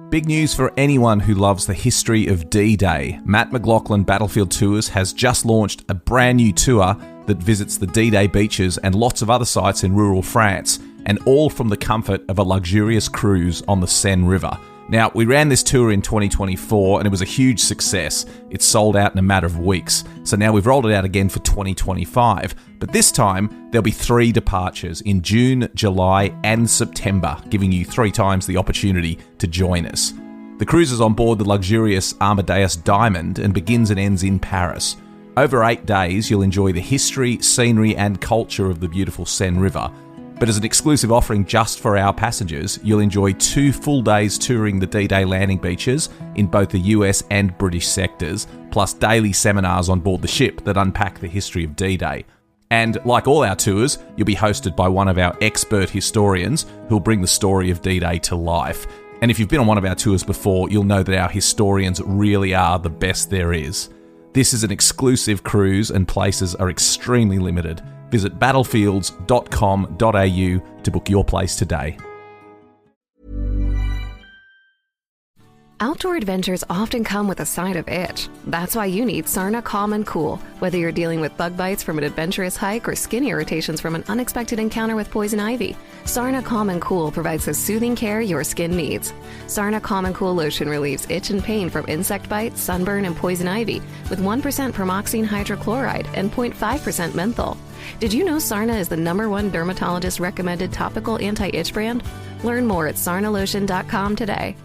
Big news for anyone who loves the history of D-Day. Matt McLachlan Battlefield Tours has just launched a brand new tour that visits the D-Day beaches and lots of other sites in rural France, and all from the comfort of a luxurious cruise on the Seine River. Now, we ran this tour in 2024 and it was a huge success. It sold out in a matter of weeks. So now we've rolled it out again for 2025. But this time, there'll be 3 departures in June, July and September, giving you 3 times the opportunity to join us. The cruise is on board the luxurious Amadeus Diamond and begins and ends in Paris. Over 8 days, you'll enjoy the history, scenery and culture of the beautiful Seine River. But as an exclusive offering just for our passengers, you'll enjoy 2 full days touring the D-Day landing beaches in both the US and British sectors, plus daily seminars on board the ship that unpack the history of D-Day. And like all our tours, you'll be hosted by one of our expert historians who'll bring the story of D-Day to life. And if you've been on one of our tours before, you'll know that our historians really are the best there is. This is an exclusive cruise and places are extremely limited. Visit battlefields.com.au to book your place today. Outdoor adventures often come with a side of itch. That's why you need Sarna Calm & Cool. Whether you're dealing with bug bites from an adventurous hike or skin irritations from an unexpected encounter with poison ivy, Sarna Calm & Cool provides the soothing care your skin needs. Sarna Calm & Cool lotion relieves itch and pain from insect bites, sunburn, and poison ivy with 1% permoxine hydrochloride and 0.5% menthol. Did you know Sarna is the #1 dermatologist-recommended topical anti-itch brand? Learn more at sarnalotion.com today.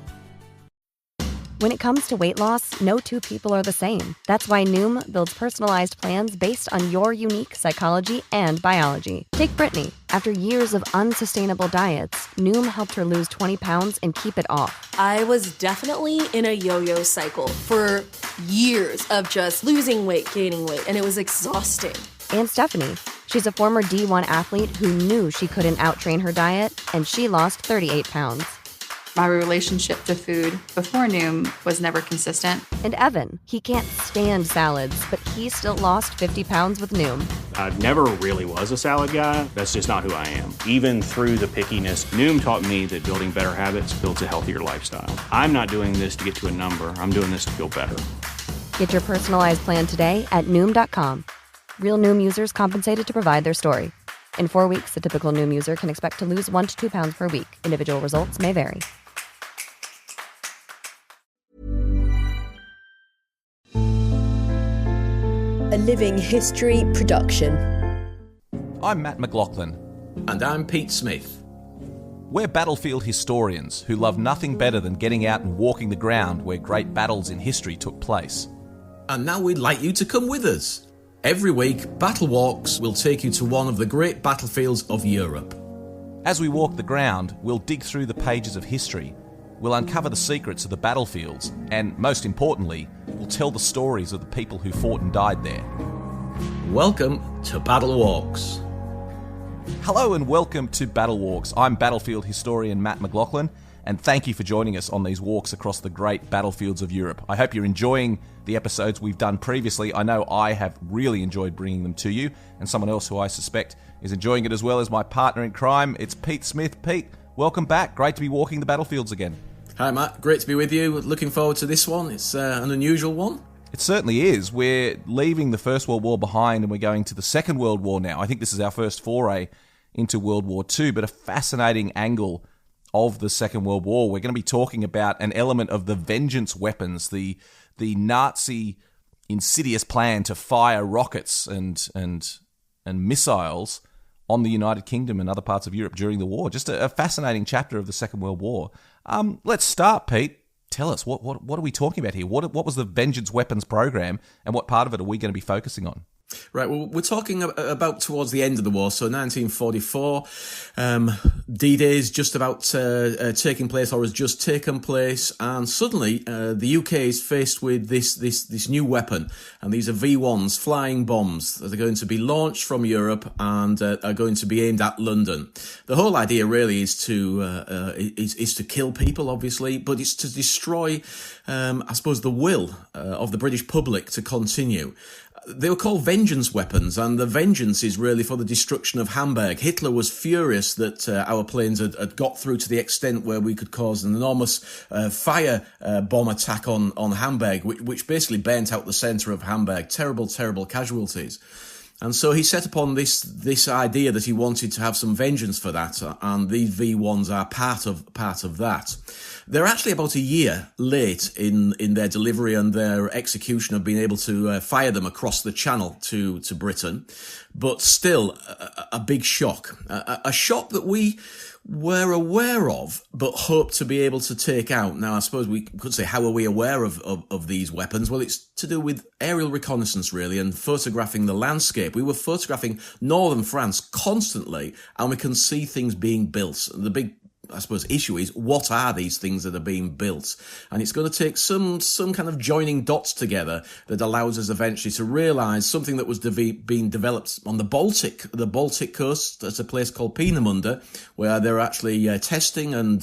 When it comes to weight loss, no 2 people are the same. That's why Noom builds personalized plans based on your unique psychology and biology. Take Brittany. After years of unsustainable diets, Noom helped her lose 20 pounds and keep it off. I was definitely in a yo-yo cycle for years of just losing weight, gaining weight, and it was exhausting. And Stephanie. She's a former D1 athlete who knew she couldn't outtrain her diet, and she lost 38 pounds. My relationship to food before Noom was never consistent. And Evan, he can't stand salads, but he still lost 50 pounds with Noom. I never really was a salad guy. That's just not who I am. Even through the pickiness, Noom taught me that building better habits builds a healthier lifestyle. I'm not doing this to get to a number. I'm doing this to feel better. Get your personalized plan today at Noom.com. Real Noom users compensated to provide their story. In 4 weeks, the typical Noom user can expect to lose 1 to 2 pounds per week. Individual results may vary. A Living History production. I'm Matt McLachlan. And I'm Pete Smith. We're battlefield historians who love nothing better than getting out and walking the ground where great battles in history took place. And now we'd like you to come with us. Every week, BattleWalks will take you to one of the great battlefields of Europe. As we walk the ground, we'll dig through the pages of history. We'll uncover the secrets of the battlefields, and most importantly, we'll tell the stories of the people who fought and died there. Welcome to BattleWalks. Hello and welcome to BattleWalks. I'm battlefield historian Matt McLachlan, and thank you for joining us on these walks across the great battlefields of Europe. I hope you're enjoying the episodes we've done previously. I know I have really enjoyed bringing them to you, and someone else who I suspect is enjoying it as well as my partner in crime. It's Pete Smith. Pete, welcome back. Great to be walking the battlefields again. Hi Matt, great to be with you. Looking forward to this one. It's an unusual one. It certainly is. We're leaving the First World War behind and we're going to the Second World War now. I think this is our first foray into World War II, but a fascinating angle of the Second World War. We're going to be talking about an element of the vengeance weapons, the Nazi insidious plan to fire rockets and missiles on the United Kingdom and other parts of Europe during the war. Just a fascinating chapter of the Second World War. Let's start, Pete. Tell us, what are we talking about here? What was the Vengeance Weapons program, and what part of it are we going to be focusing on? Right, well, we're talking about towards the end of the war, so 1944. D-Day is just about taking place, or has just taken place, and suddenly the UK is faced with this new weapon, and these are V-1s, flying bombs, that are going to be launched from Europe and are going to be aimed at London. The whole idea really is to kill people, obviously, but it's to destroy, I suppose, the will of the British public to continue. They were called vengeance weapons, and the vengeance is really for the destruction of Hamburg. Hitler was furious that our planes had got through to the extent where we could cause an enormous fire bomb attack on Hamburg, which basically burnt out the centre of Hamburg. Terrible, terrible casualties. And so he set upon this idea that he wanted to have some vengeance for that, and these V1s are part of that. They're actually about a year late in their delivery and their execution of being able to fire them across the channel to Britain, but still a big shock, a shock that we were aware of, but hoped to be able to take out. Now, I suppose we could say, how are we aware of these weapons? Well, it's to do with aerial reconnaissance, really, and photographing the landscape. We were photographing northern France constantly, and we can see things being built. The big, I suppose, issue is, what are these things that are being built? And it's going to take some kind of joining dots together that allows us eventually to realise something that was being developed on the Baltic coast. There's a place called Peenemünde where they're actually testing and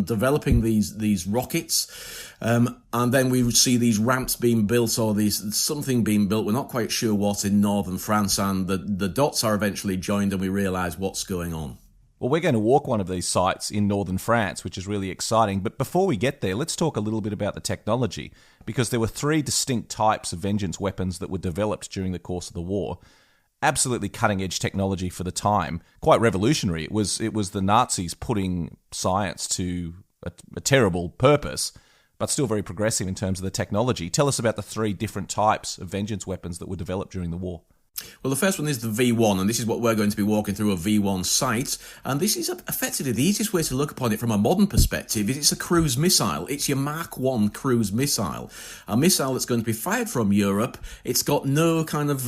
developing these rockets. And then we would see these ramps being built, or something being built. We're not quite sure what in northern France, and the dots are eventually joined, and we realise what's going on. Well, we're going to walk one of these sites in northern France, which is really exciting. But before we get there, let's talk a little bit about the technology, because there were 3 distinct types of vengeance weapons that were developed during the course of the war. Absolutely cutting-edge technology for the time, quite revolutionary. It was the Nazis putting science to a terrible purpose, but still very progressive in terms of the technology. Tell us about the 3 different types of vengeance weapons that were developed during the war. Well, the first one is the V-1, and this is what we're going to be walking through, a V-1 site. And this is effectively the easiest way to look upon it from a modern perspective. It's a cruise missile. It's your Mark 1 cruise missile. A missile that's going to be fired from Europe. It's got no kind of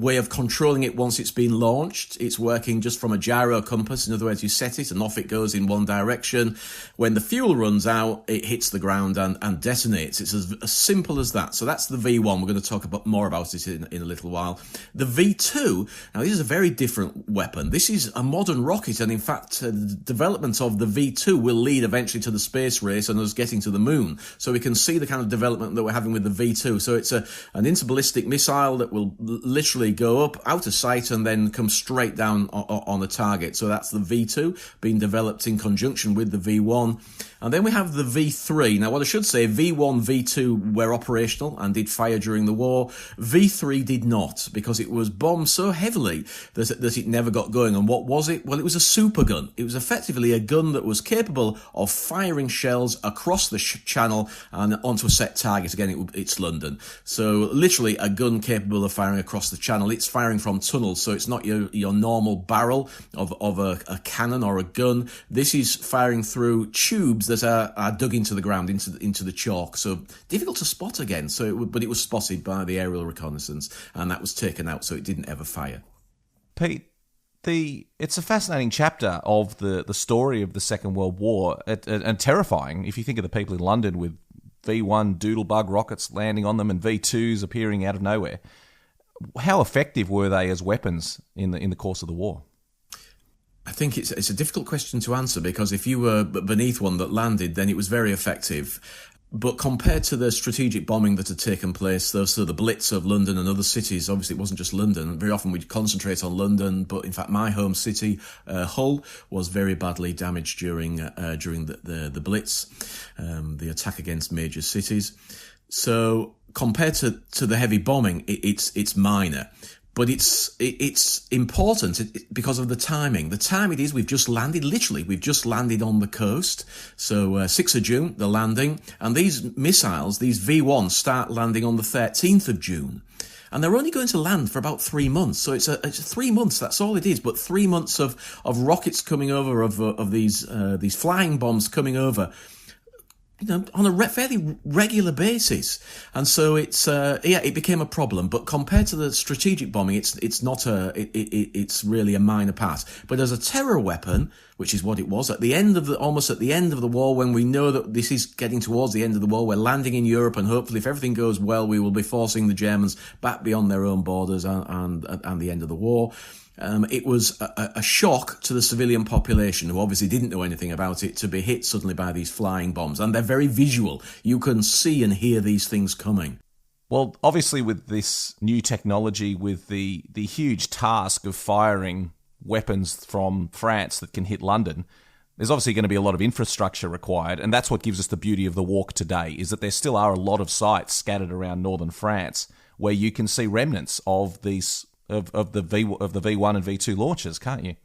way of controlling it once it's been launched. It's working just from a gyro compass. In other words, you set it and off it goes in one direction. When the fuel runs out, it hits the ground and detonates. It's as simple as that. So that's the V-1. We're going to talk more about it in a little while. The V2, now this is a very different weapon. This is a modern rocket, and in fact, the development of the V2 will lead eventually to the space race and us getting to the moon. So we can see the kind of development that we're having with the V2. So it's an interballistic missile that will literally go up out of sight and then come straight down on a target. So that's the V2 being developed in conjunction with the V1. And then we have the V3. Now, what I should say, V1, V2 were operational and did fire during the war. V3 did not, because it was bombed so heavily that it never got going. And what was it? Well, it was a super gun. It was effectively a gun that was capable of firing shells across the channel and onto a set target. Again, it's London. So literally a gun capable of firing across the channel. It's firing from tunnels, so it's not your normal barrel of a cannon or a gun. This is firing through tubes that are dug into the ground, into the chalk. So difficult to spot again. But it was spotted by the aerial reconnaissance, and that was taken out, so it didn't ever fire. Pete, it's a fascinating chapter of the story of the Second World War, and terrifying if you think of the people in London with V1 doodlebug rockets landing on them and V2s appearing out of nowhere. How effective were they as weapons in the course of the war? I think it's a difficult question to answer, because if you were beneath one that landed, then it was very effective. But compared to the strategic bombing that had taken place, so the Blitz of London and other cities, obviously it wasn't just London. Very often we'd concentrate on London, but in fact my home city, Hull, was very badly damaged during the Blitz, the attack against major cities. So compared to the heavy bombing, it's minor. But it's important because of the timing. The time it is, we've just landed on the coast. So 6th of June, the landing. And these missiles, these V1s, start landing on the 13th of June. And they're only going to land for about 3 months. So it's 3 months, that's all it is. But 3 months of rockets coming over, of these flying bombs coming over, on a fairly regular basis. And so it became a problem. But compared to the strategic bombing, it's really a minor part. But as a terror weapon, which is what it was almost at the end of the war, when we know that this is getting towards the end of the war, we're landing in Europe, and hopefully, if everything goes well, we will be forcing the Germans back beyond their own borders and the end of the war. It was a shock to the civilian population, who obviously didn't know anything about it, to be hit suddenly by these flying bombs. And they're very visual. You can see and hear these things coming. Well, obviously with this new technology, with the huge task of firing weapons from France that can hit London, there's obviously going to be a lot of infrastructure required, and that's what gives us the beauty of the walk today, is that there still are a lot of sites scattered around northern France where you can see remnants of these of the V1 and V2 launches, can't you?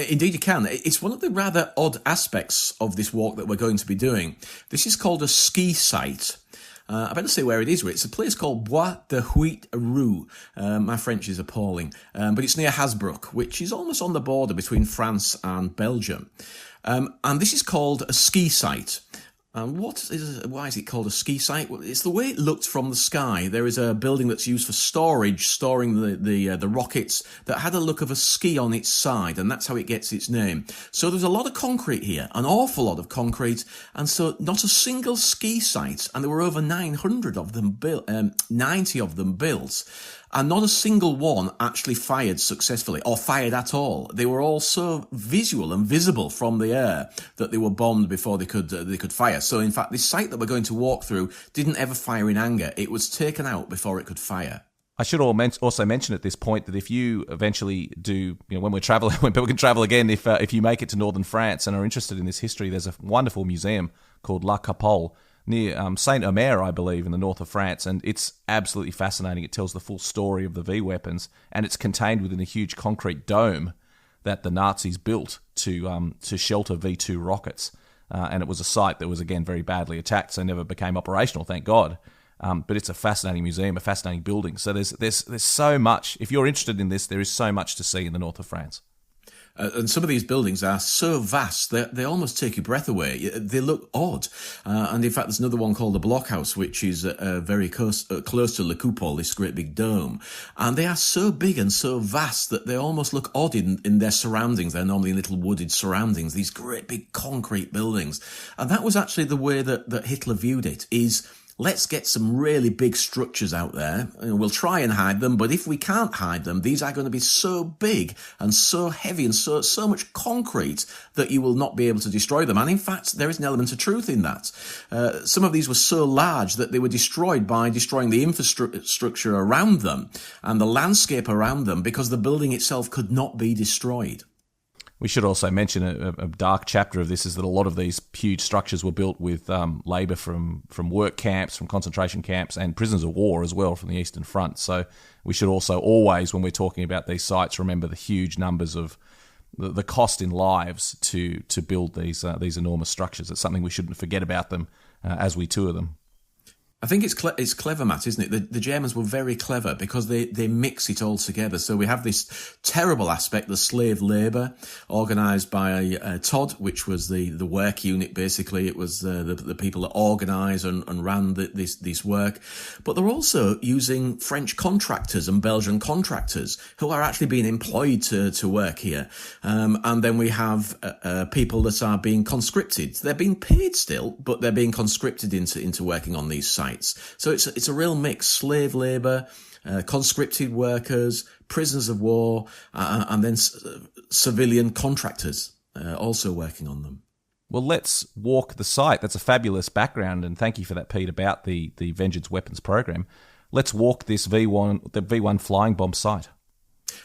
Indeed you can. It's one of the rather odd aspects of this walk that we're going to be doing. This is called a ski site. I better say where it is. It's a place called Bois de Huit-Roux. My French is appalling. But it's near Hasbrook, which is almost on the border between France and Belgium. And this is called a ski site. And why is it called a ski site? Well, it's the way it looked from the sky. There is a building that's used for storage, storing the rockets, that had a look of a ski on its side, and that's how it gets its name. So there's a lot of concrete here, an awful lot of concrete, and so not a single ski site, and there were over 900 of them built, 90 of them built. And not a single one actually fired successfully, or fired at all. They were all so visual and visible from the air that they were bombed before they could fire. So in fact, this site that we're going to walk through didn't ever fire in anger. It was taken out before it could fire. I should also mention at this point that if you eventually do, when we're traveling, when people can travel again, if you make it to northern France and are interested in this history, there's a wonderful museum called La Capole near Saint-Omer, I believe, in the north of France, and it's absolutely fascinating. It tells the full story of the V weapons, and it's contained within a huge concrete dome that the Nazis built to shelter V2 rockets. And it was a site that was, again, very badly attacked, so never became operational, thank God. But it's a fascinating museum, a fascinating building. So there's so much. If you're interested in this, there is so much to see in the north of France. And some of these buildings are so vast that they almost take your breath away. They look odd. And in fact, there's another one called the Blockhouse, which is very close to Le Coupole, this great big dome. And they are so big and so vast that they almost look odd in their surroundings. They're normally little wooded surroundings, these great big concrete buildings. And that was actually the way that Hitler viewed it, is let's get some really big structures out there. We'll try and hide them, but if we can't hide them, these are going to be so big and so heavy and so much concrete that you will not be able to destroy them. And in fact, there is an element of truth in that. Some of these were so large that they were destroyed by destroying the infrastructure around them and the landscape around them, because the building itself could not be destroyed. We should also mention a dark chapter of this is that a lot of these huge structures were built with labour from work camps, from concentration camps, and prisoners of war as well from the Eastern Front. So we should also always, when we're talking about these sites, remember the huge numbers of the cost in lives to build these enormous structures. It's something we shouldn't forget about them as we tour them. I think it's clever, Matt, isn't it? The Germans were very clever because they mix it all together. So we have this terrible aspect, the slave labour, organised by Todd, which was the work unit, basically. It was the people that organised and ran this work. But they're also using French contractors and Belgian contractors who are actually being employed to work here. And then we have people that are being conscripted. They're being paid still, but they're being conscripted into working on these sites. So it's a real mix: slave labour, conscripted workers, prisoners of war, and then civilian contractors also working on them. Well, let's walk the site. That's a fabulous background, and thank you for that, Pete, about the Vengeance Weapons program. Let's walk this the V1 flying bomb site.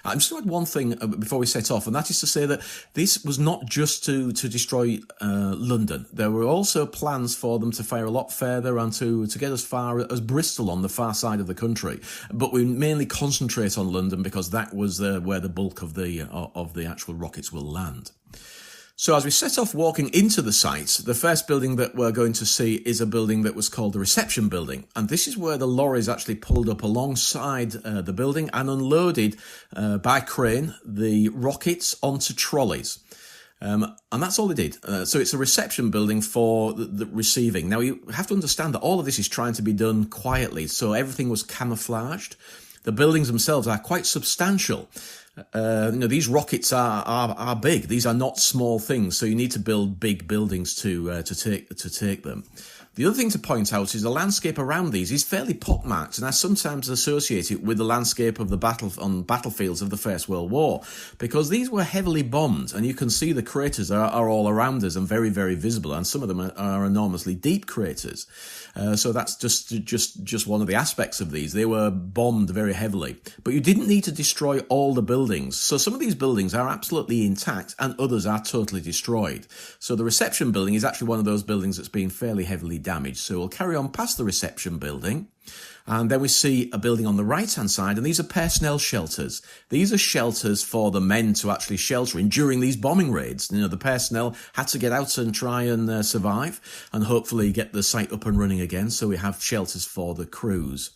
I'm just going to add one thing before we set off, and that is to say that this was not just to destroy London. There were also plans for them to fire a lot further and to get as far as Bristol on the far side of the country. But we mainly concentrate on London because that was where the bulk of the actual rockets will land. So as we set off walking into the site, the first building that we're going to see is a building that was called the reception building. And this is where the lorries actually pulled up alongside the building and unloaded by crane the rockets onto trolleys. And that's all they did. So it's a reception building for the receiving. Now, you have to understand that all of this is trying to be done quietly. So everything was camouflaged. The buildings themselves are quite substantial. These rockets are big. These are not small things, so you need to build big buildings to take them. The other thing to point out is the landscape around these is fairly pockmarked, and I sometimes associate it with the landscape of the battlefields of the First World War, because these were heavily bombed, and you can see the craters are all around us and very, very visible, and some of them are enormously deep craters. So that's just one of the aspects of these. They were bombed very heavily, but you didn't need to destroy all the buildings. So some of these buildings are absolutely intact, and others are totally destroyed. So the reception building is actually one of those buildings that's been fairly heavily damaged. So we'll carry on past the reception building, and then we see a building on the right-hand side, and these are personnel shelters. These are shelters for the men to actually shelter in during these bombing raids. The personnel had to get out and try and survive, and hopefully get the site up and running again, so we have shelters for the crews.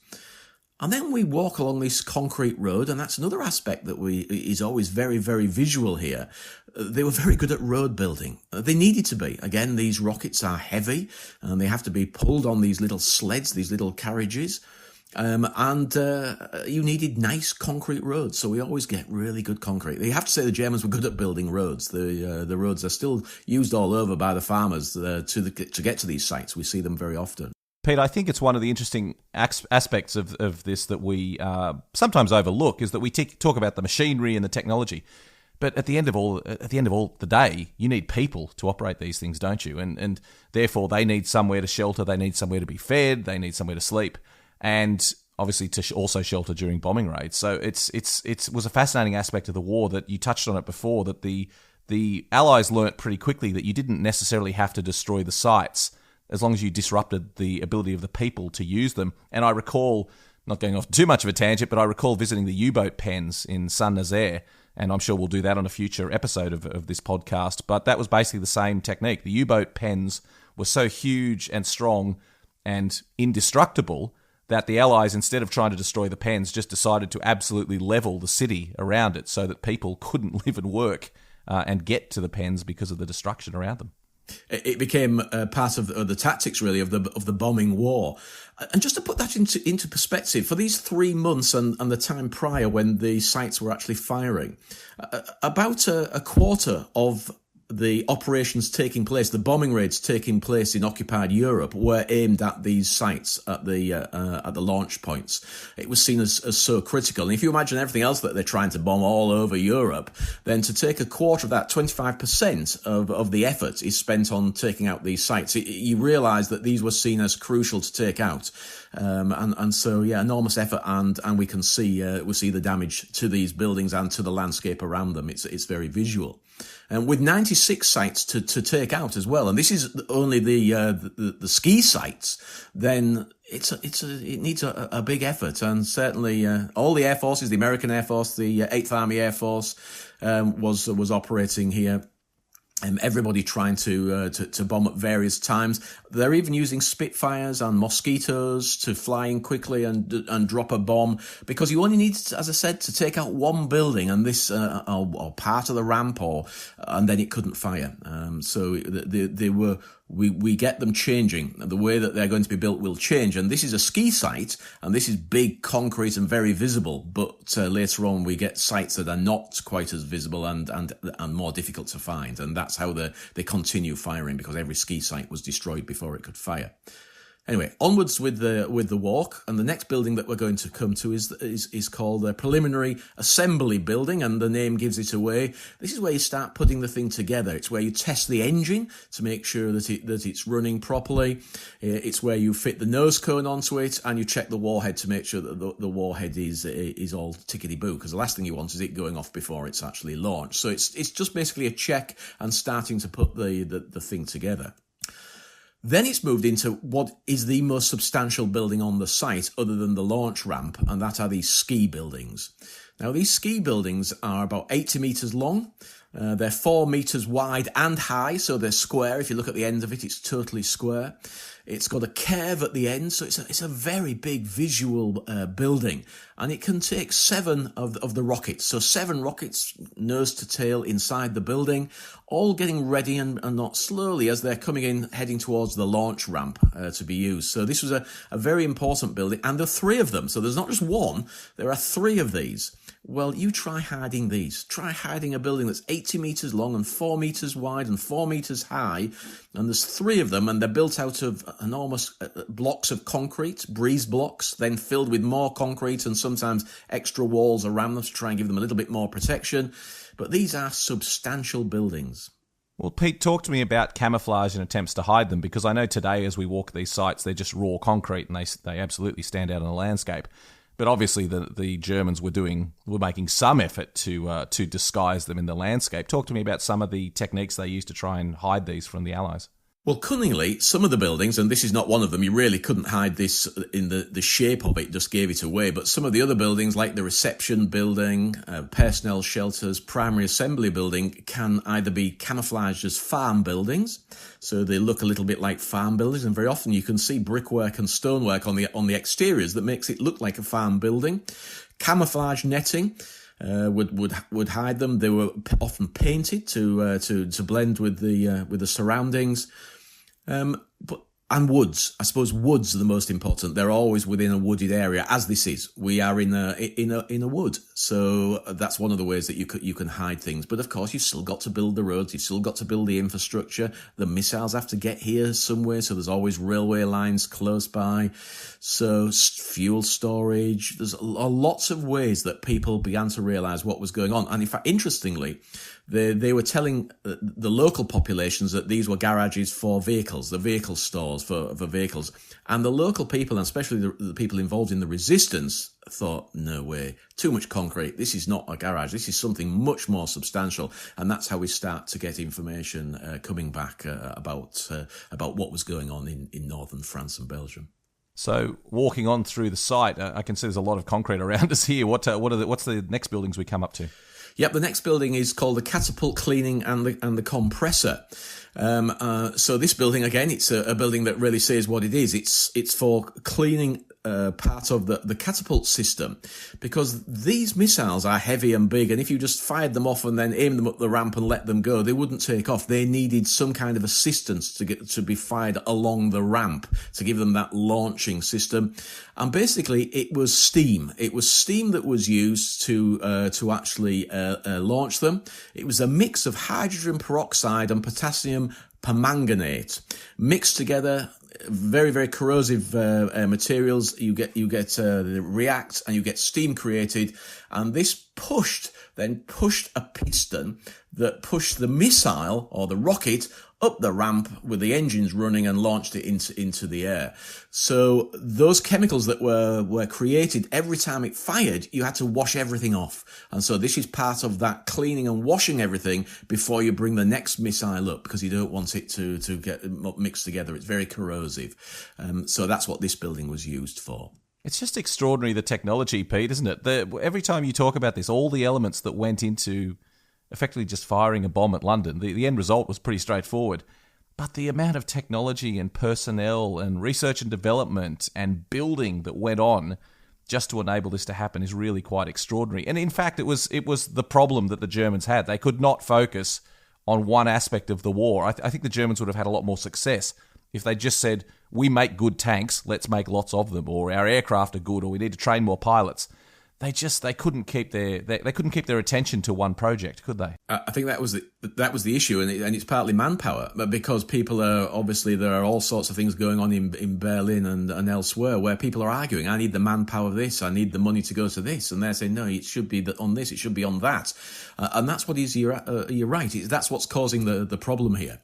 And then we walk along this concrete road, and that's another aspect that is always very, very visual here. They were very good at road building. They needed to be. Again, these rockets are heavy, and they have to be pulled on these little sleds, these little carriages. And you needed nice concrete roads, so we always get really good concrete. You have to say the Germans were good at building roads. The roads are still used all over by the farmers to get to these sites. We see them very often. Pete, I think it's one of the interesting aspects of this that we sometimes overlook is that we talk about the machinery and the technology, but at the end of all the day, you need people to operate these things, don't you? And therefore, they need somewhere to shelter, they need somewhere to be fed, they need somewhere to sleep, and obviously to also shelter during bombing raids. So it was a fascinating aspect of the war that you touched on it before, that the Allies learnt pretty quickly that you didn't necessarily have to destroy the sites as long as you disrupted the ability of the people to use them. And I recall, not going off too much of a tangent, but I recall visiting the U-boat pens in Saint-Nazaire, and I'm sure we'll do that on a future episode of this podcast, but that was basically the same technique. The U-boat pens were so huge and strong and indestructible that the Allies, instead of trying to destroy the pens, just decided to absolutely level the city around it so that people couldn't live and work and get to the pens because of the destruction around them. It became part of the tactics, really, of the bombing war. And just to put that into perspective, for these 3 months and the time prior when the sites were actually firing, about a quarter of the operations taking place, the bombing raids taking place in occupied Europe, were aimed at these sites at the launch points. It was seen as so critical. And if you imagine everything else that they're trying to bomb all over Europe, then to take a quarter of that, 25% of the effort is spent on taking out these sites. You realise that these were seen as crucial to take out. And so, enormous effort, and we can see the damage to these buildings and to the landscape around them. It's very visual. And with 96 sites to take out as well, and this is only the ski sites, then it needs a big effort. And certainly all the air forces, the American Air Force, the 8th Army Air Force was operating here. Everybody trying to bomb at various times. They're even using Spitfires and Mosquitoes to fly in quickly and drop a bomb, because you only need, as I said, to take out one building and this or part of the ramp, and then it couldn't fire. So we get them changing. The way that they're going to be built will change. And this is a ski site, and this is big concrete and very visible. But later on, we get sites that are not quite as visible and more difficult to find. And that's how they continue firing, because every ski site was destroyed before it could fire. Anyway, onwards with the walk, and the next building that we're going to come to is called the Preliminary Assembly Building, and the name gives it away. This is where you start putting the thing together. It's where you test the engine to make sure that it's running properly. It's where you fit the nose cone onto it, and you check the warhead to make sure that the warhead is all tickety-boo, because the last thing you want is it going off before it's actually launched. So it's just basically a check and starting to put the thing together. Then it's moved into what is the most substantial building on the site other than the launch ramp, and that are these ski buildings. Now, these ski buildings are about 80 metres long. They're 4 metres wide and high, so they're square. If you look at the end of it, it's totally square. It's got a curve at the end, so it's a very big visual building, and it can take 7 of the rockets. So 7 rockets, nose to tail, inside the building, all getting ready and not slowly as they're coming in, heading towards the launch ramp to be used. So this was a very important building, and there are 3 of them. So there's not just one, there are 3 of these. Well, you try hiding these. Try hiding a building that's 80 metres long and 4 metres wide and 4 metres high, and there's 3 of them, and they're built out of enormous blocks of concrete, breeze blocks, then filled with more concrete and sometimes extra walls around them to try and give them a little bit more protection. But these are substantial buildings. Well, Pete, talk to me about camouflage and attempts to hide them, because I know today as we walk these sites, they're just raw concrete and they absolutely stand out in the landscape. But obviously the Germans were making some effort to disguise them in the landscape. Talk to me about some of the techniques they used to try and hide these from the Allies. Well, cunningly, some of the buildings, and this is not one of them, you really couldn't hide this in the shape of it, just gave it away. But some of the other buildings, like the reception building, personnel shelters, primary assembly building, can either be camouflaged as farm buildings, so they look a little bit like farm buildings, and very often you can see brickwork and stonework on the exteriors that makes it look like a farm building. Camouflage netting would hide them. They were often painted to blend with the surroundings. And woods. I suppose woods are the most important. They're always within a wooded area, as this is. We are in a wood, so that's one of the ways that you can hide things. But of course, you've still got to build the roads. You've still got to build the infrastructure. The missiles have to get here somewhere, so there's always railway lines close by. So fuel storage. There's lots of ways that people began to realise what was going on. And in fact, interestingly, they were telling the local populations that these were garages for vehicles, the vehicle stores for vehicles. And the local people, and especially the people involved in the resistance, thought, no way, too much concrete. This is not a garage. This is something much more substantial. And that's how we start to get information coming back about what was going on in northern France and Belgium. So walking on through the site, I can see there's a lot of concrete around us here. What's the next buildings we come up to? Yep, the next building is called the Catapult Cleaning and the Compressor. So this building, again, it's a building that really says what it is. It's for cleaning part of the catapult system, because these missiles are heavy and big, and if you just fired them off and then aimed them up the ramp and let them go, they wouldn't take off. They needed some kind of assistance to be fired along the ramp to give them that launching system. And basically, it was steam. It was steam that was used to actually launch them. It was a mix of hydrogen peroxide and potassium permanganate mixed together. Very, very corrosive materials. You get react, and you get steam created, and this pushed a piston that pushed the missile or the rocket up the ramp with the engines running and launched it into the air. So those chemicals that were created every time it fired, you had to wash everything off. And so this is part of that cleaning and washing everything before you bring the next missile up, because you don't want it to get mixed together. It's very corrosive. So that's what this building was used for. It's just extraordinary, the technology, Pete, isn't it? Every time you talk about this, all the elements that went into effectively just firing a bomb at London, the end result was pretty straightforward. But the amount of technology and personnel and research and development and building that went on just to enable this to happen is really quite extraordinary. And in fact, it was the problem that the Germans had. They could not focus on one aspect of the war. I think the Germans would have had a lot more success if they just said, we make good tanks, let's make lots of them, or our aircraft are good, or we need to train more pilots. They couldn't keep their attention to one project, could they? I think that was the issue, and it's partly manpower, but because people are obviously, there are all sorts of things going on in Berlin and elsewhere where people are arguing. I need the manpower of this, I need the money to go to this, and they're saying no, it should be on this, it should be on that, and that's what is you're right. That's what's causing the problem here.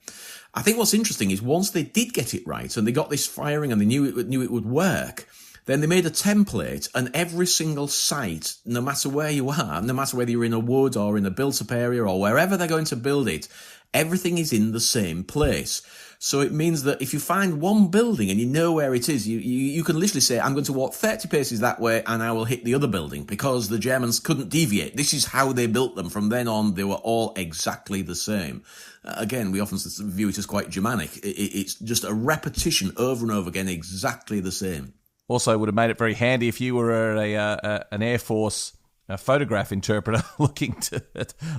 I think what's interesting is once they did get it right and they got this firing and they knew it would work, then they made a template, and every single site, no matter where you are, no matter whether you're in a wood or in a built-up area or wherever they're going to build it, everything is in the same place. So it means that if you find one building and you know where it is, you can literally say, I'm going to walk 30 paces that way and I will hit the other building, because the Germans couldn't deviate. This is how they built them. From then on, they were all exactly the same. Again, we often view it as quite Germanic. It's just a repetition over and over again, exactly the same. Also, would have made it very handy if you were an Air Force photograph interpreter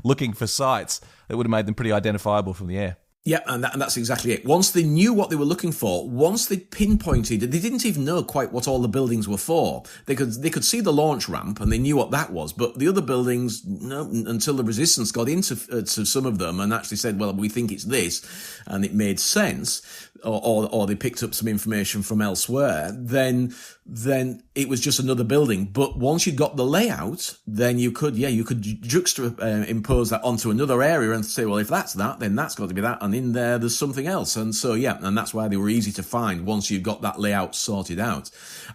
looking for sites. It would have made them pretty identifiable from the air. Yeah, and that's exactly it. Once they knew what they were looking for, once they pinpointed, they didn't even know quite what all the buildings were for. They could see the launch ramp and they knew what that was, but the other buildings, no, until the resistance got into to some of them and actually said, well, we think it's this, and it made sense, or they picked up some information from elsewhere, then it was just another building. But once you got the layout, then you could juxtapose that onto another area and say, well, if that's that, then that's got to be that, and in there's something else. And so, yeah, and that's why they were easy to find once you got that layout sorted out.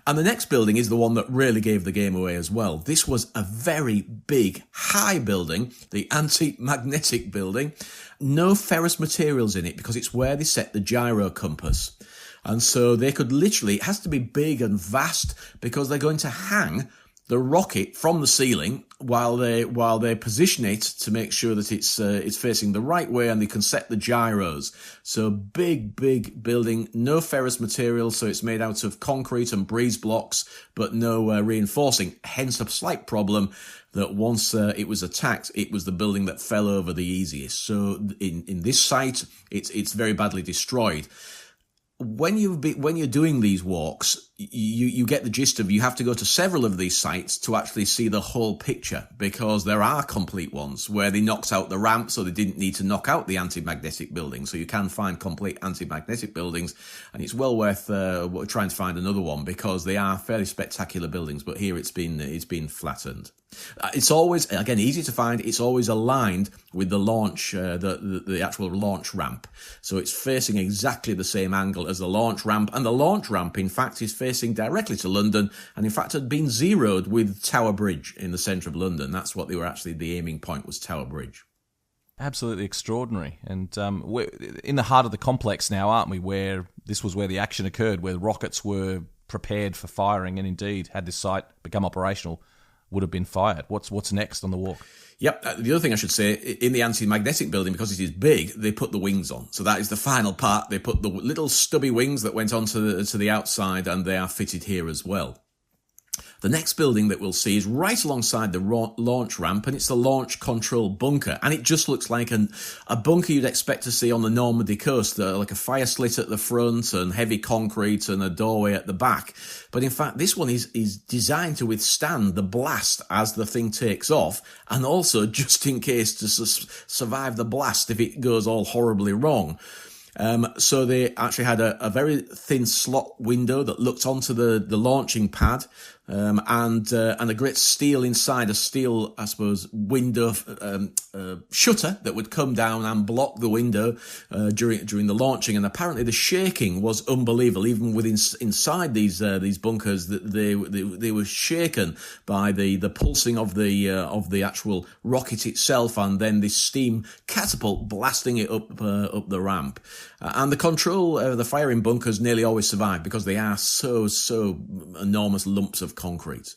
And the next building is the one that really gave the game away as well. This was a very big, high building, the anti-magnetic building. No ferrous materials in it because it's where they set the gyro compass. And so they could literally, it has to be big and vast because they're going to hang the rocket from the ceiling while they position it to make sure that it's facing the right way, and they can set the gyros. So big building, no ferrous material, so it's made out of concrete and breeze blocks, but no reinforcing. Hence a slight problem that once it was attacked, it was the building that fell over the easiest. So in this site, it's very badly destroyed. When you're doing these walks, you get the gist of, you have to go to several of these sites to actually see the whole picture, because there are complete ones where they knocked out the ramp, so they didn't need to knock out the anti-magnetic building. So you can find complete anti-magnetic buildings, and it's well worth trying to find another one, because they are fairly spectacular buildings. But here it's been flattened. It's always, again, easy to find. It's always aligned with the launch, the actual launch ramp. So it's facing exactly the same angle as the launch ramp. And the launch ramp, in fact, is facing directly to London, and in fact had been zeroed with Tower Bridge in the centre of London. That's what they were actually, the aiming point was Tower Bridge. Absolutely extraordinary. And we're in the heart of the complex now, aren't we, where this was where the action occurred, where rockets were prepared for firing, and indeed, had this site become operational, would have been fired. What's next on the walk? Yep. The other thing I should say, in the anti-magnetic building, because it is big, they put the wings on. So that is the final part. They put the little stubby wings that went on to the outside, and they are fitted here as well. The next building that we'll see is right alongside the launch ramp, and it's the launch control bunker. And it just looks like a bunker you'd expect to see on the Normandy coast, like a fire slit at the front and heavy concrete and a doorway at the back. But in fact, this one is designed to withstand the blast as the thing takes off, and also just in case to survive the blast if it goes all horribly wrong. So they actually had a very thin slot window that looked onto the launching pad, and a great steel inside, a steel, I suppose, window shutter that would come down and block the window during the launching. And apparently the shaking was unbelievable, even inside these bunkers. That they were shaken by the pulsing of the actual rocket itself, and then this steam catapult blasting it up the ramp. And the control, the firing bunkers nearly always survive because they are so enormous lumps of concrete.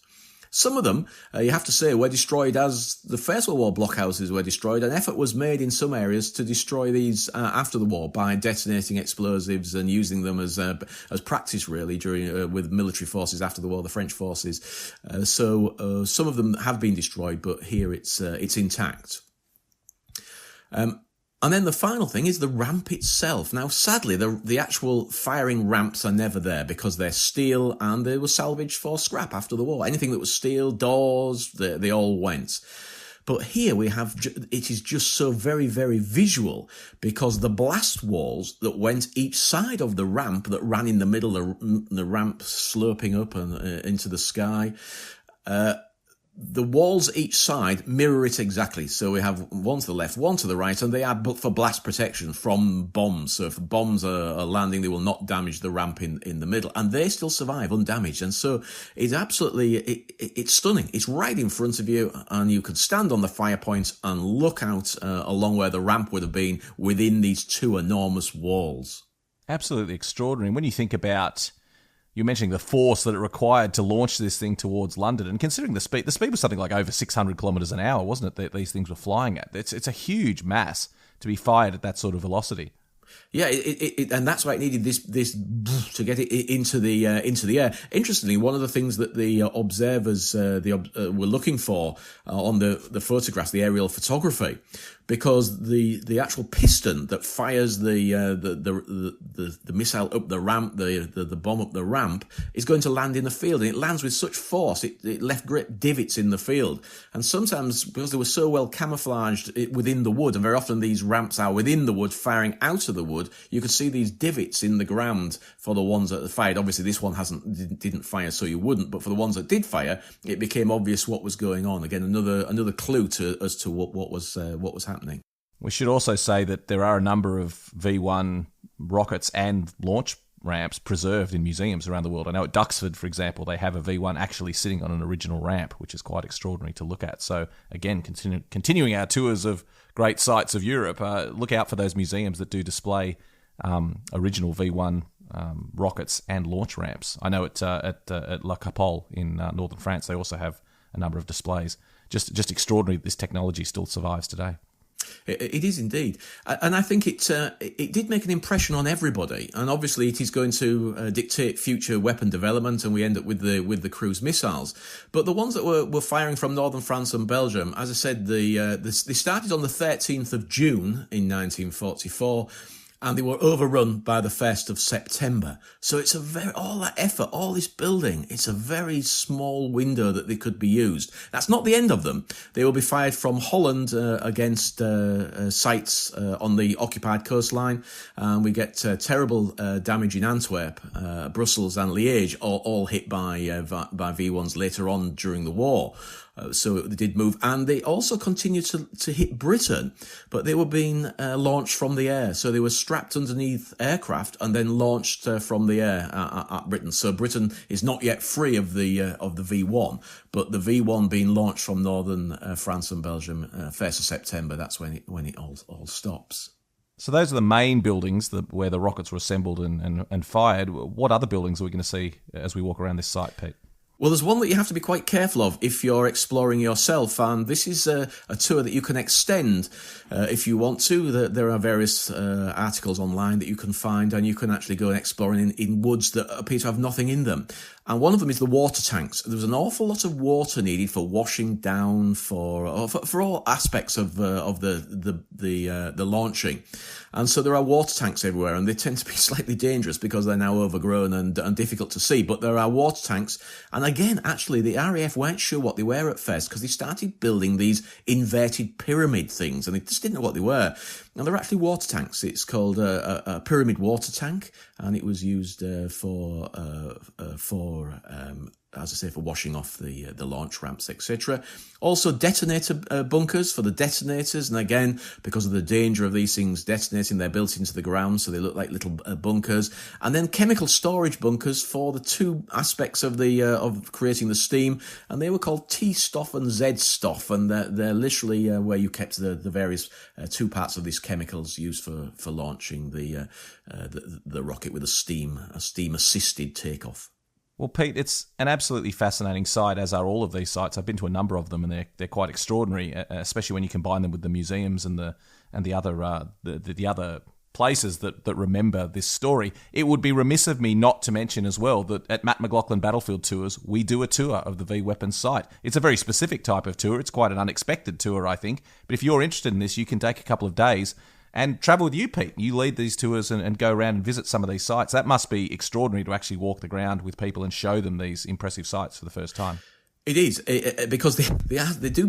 Some of them, you have to say, were destroyed as the First World War blockhouses were destroyed. An effort was made in some areas to destroy these after the war by detonating explosives and using them as practice, really, during with military forces after the war, the French forces. So some of them have been destroyed, but here it's intact. And then the final thing is the ramp itself. Now, sadly, the actual firing ramps are never there because they're steel and they were salvaged for scrap after the war. Anything that was steel, doors, they all went. But here we have, it is just so very, very visual because the blast walls that went each side of the ramp that ran in the middle, the ramp sloping up and into the sky, the walls each side mirror it exactly. So we have one to the left, one to the right, and they are built for blast protection from bombs. So if bombs are landing, they will not damage the ramp in the middle, and they still survive undamaged. And so it's absolutely, it's stunning. It's right in front of you, and you could stand on the fire point and look out along where the ramp would have been within these two enormous walls. Absolutely extraordinary. And when you think about, you're mentioning the force that it required to launch this thing towards London, and considering the speed was something like over 600 kilometres an hour, wasn't it, that these things were flying at? It's a huge mass to be fired at that sort of velocity. Yeah, and that's why it needed this to get it into the air. Interestingly, one of the things that the observers were looking for on the photographs, the aerial photography, because the actual piston that fires the missile up the ramp, the bomb up the ramp, is going to land in the field, and it lands with such force it left great divots in the field. And sometimes, because they were so well camouflaged within the wood, and very often these ramps are within the wood, firing out of the wood, you could see these divots in the ground for the ones that fired. Obviously, this one didn't fire, so you wouldn't. But for the ones that did fire, it became obvious what was going on. Again, another clue as to what was happening. We should also say that there are a number of V-1 rockets and launch ramps preserved in museums around the world. I know at Duxford, for example, they have a V-1 actually sitting on an original ramp, which is quite extraordinary to look at. So again, continuing our tours of great sites of Europe, look out for those museums that do display original V-1 rockets and launch ramps. I know at La Capole in northern France, they also have a number of displays. Just extraordinary that this technology still survives today. It is indeed, and I think it did make an impression on everybody. And obviously, it is going to dictate future weapon development, and we end up with the cruise missiles. But the ones that were firing from northern France and Belgium, as I said, they started on the 13th of June in 1944. And they were overrun by the 1st of September. So it's all that effort, all this building, it's a very small window that they could be used. That's not the end of them. They will be fired from Holland against sites on the occupied coastline. And we get terrible damage in Antwerp, Brussels and Liège, all hit by V1s later on during the war. So they did move, and they also continued to hit Britain, but they were being launched from the air. So they were strapped underneath aircraft and then launched from the air at Britain. So Britain is not yet free of the V1, but the V1 being launched from northern France and Belgium 1st of September. That's when it all stops. So those are the main buildings where the rockets were assembled and fired. What other buildings are we going to see as we walk around this site, Pete? Well, there's one that you have to be quite careful of if you're exploring yourself, and this is a tour that you can extend if you want to. There are various articles online that you can find, and you can actually go and explore in woods that appear to have nothing in them. And one of them is the water tanks. There was an awful lot of water needed for washing down, for all aspects of the launching. And so there are water tanks everywhere, and they tend to be slightly dangerous because they're now overgrown and difficult to see. But there are water tanks. And again, actually, the RAF weren't sure what they were at first because they started building these inverted pyramid things, and they just didn't know what they were. And they're actually water tanks. It's called a pyramid water tank, and it was used for as I say, for washing off the launch ramps, etc. Also detonator bunkers for the detonators, and again, because of the danger of these things detonating, they're built into the ground, so they look like little bunkers. And then chemical storage bunkers for the two aspects of of creating the steam, and they were called T-Stoff and Z-Stoff, and they're literally where you kept the various two parts of these chemicals used for launching the rocket with a steam assisted takeoff. Well, Pete, it's an absolutely fascinating site, as are all of these sites. I've been to a number of them, and they're quite extraordinary, especially when you combine them with the museums and the other places that remember this story. It would be remiss of me not to mention as well that at Matt McLachlan Battlefield Tours, we do a tour of the V-Weapons site. It's a very specific type of tour. It's quite an unexpected tour, I think. But if you're interested in this, you can take a couple of days and travel with you, Pete. You lead these tours and go around and visit some of these sites. That must be extraordinary to actually walk the ground with people and show them these impressive sites for the first time. It is, because they do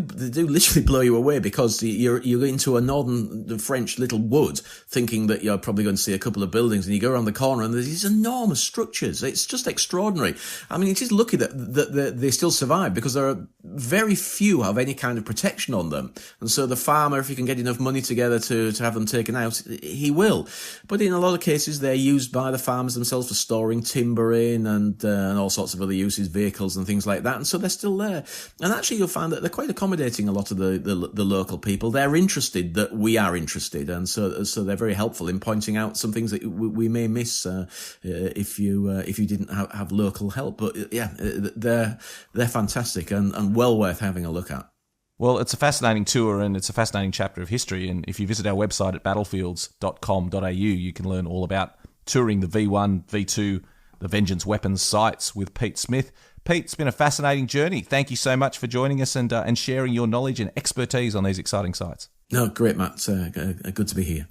literally blow you away, because you're into a northern French little wood thinking that you're probably going to see a couple of buildings, and you go around the corner and there's these enormous structures. It's just extraordinary. I mean, it is lucky that they still survive, because there are very few have any kind of protection on them. And so the farmer, if he can get enough money together to have them taken out, he will. But in a lot of cases, they're used by the farmers themselves for storing timber in and all sorts of other uses, vehicles and things like that. And so they're still still there. And actually, you'll find that they're quite accommodating, a lot of the local people. They're interested that we are interested, and so they're very helpful in pointing out some things that we may miss if you didn't have local help. But yeah, they're fantastic and well worth having a look at. Well, it's a fascinating tour and it's a fascinating chapter of history. And if you visit our website at battlefields.com.au, you can learn all about touring the V-1, V-2, the Vengeance Weapons sites with Pete Smith. Pete, it's been a fascinating journey. Thank you so much for joining us and sharing your knowledge and expertise on these exciting sites. No, great, Matt. Good to be here.